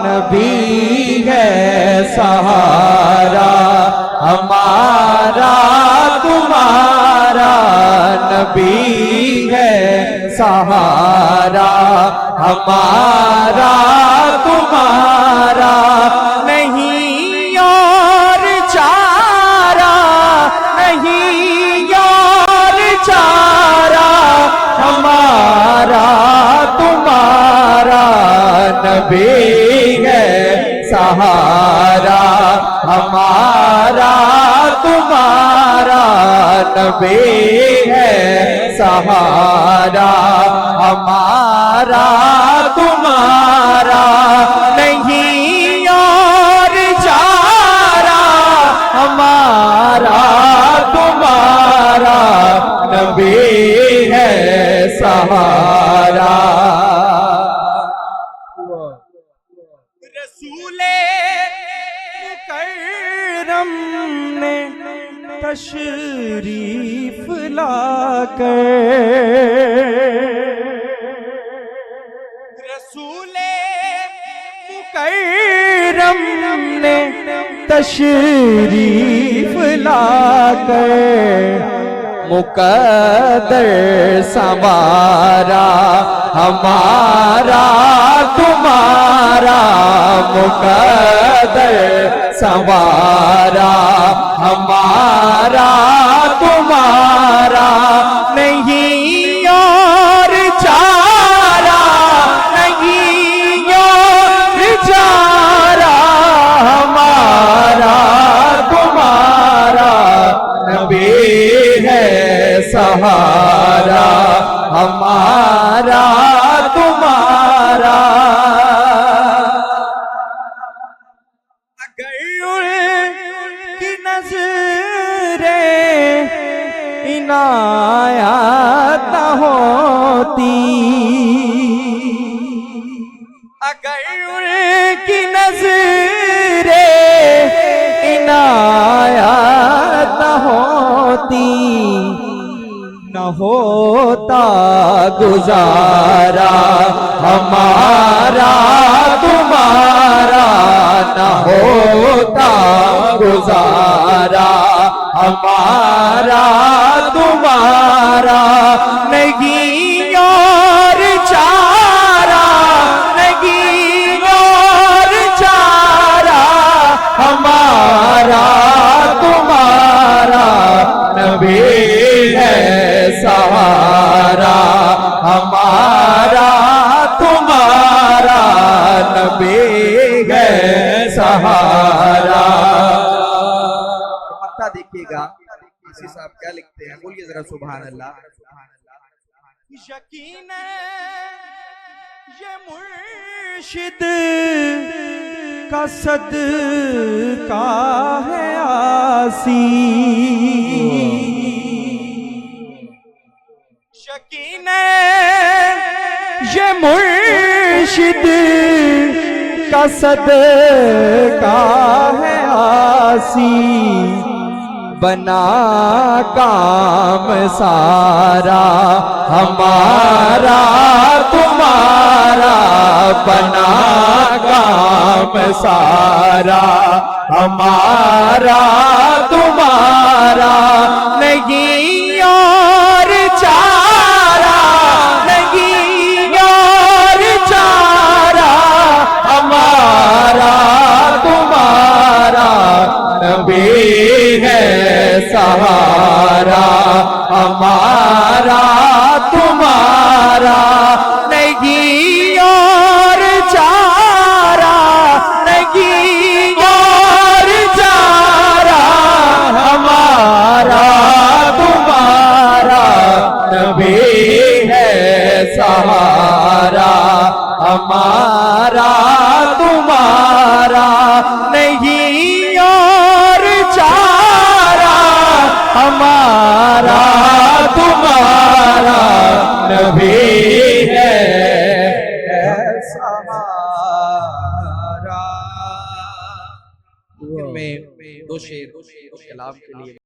نبی ہے سہارا ہمارا تمہارا، نبی ہے سہارا ہمارا تمہارا، نہیں اور چارہ، نہیں اور چارہ، ہمارا تمہارا، نبی ہے سہارا ہمارا تمہارا، نبی ہے سہارا ہمارا تمہارا، نہیں اور چارہ، ہمارا تمہارا، نبی ہے سہارا۔ رسول مکرم نے تشریف لا کر، رسول مکرم نے تشریف لا کر، مقدر سنوارا ہمارا تمہارا، مقدر سنوارا ہمارا تمہارا، نہیں اور چارہ، نہیں اور چارہ، ہمارا تمہارا، نبی ہے سہارا ہمارا تمہارا۔ اگر ان کی نظر عنایت نہ ہوتی، اگر ان کی نظر عنایت نہ ہوتی، نہ ہوتا گزارا ہمارا تمہارا، نہ ہوتا گزارا ہمارا تمہارا، نہیں اور چارہ، نہیں اور چارہ، ہمارا تمہارا، نبی ہے سہارا ہمارا تمہارا، نبی ہے سہارا۔ پتہ دیکھیے گا اسی صاحب کیا لکھتے ہیں، بولیے ذرا سبحان اللہ۔ یقیناً یہ مرشد کا صدقہ ہے آسی، یقیناً یہ مرشد کا صدقہ ہے آسی، بنا کام سارا ہمارا تمہارا، بنا کام سارا ہمارا تمہارا، نہیں اور چارہ، نہیں اور چارہ، ہمارا تمہارا، نبی ہے سہارا ہمارا تمہارا، نہیں اور چارہ، نہیں اور چارہ، ہمارا تمہارا، نبی ہے سہارا ہمارا تمہارا، نہیں اور چارہ، ہمارا تمہارا، نبی ہے سہارا۔ میں دو شعر اس کلام کے لیے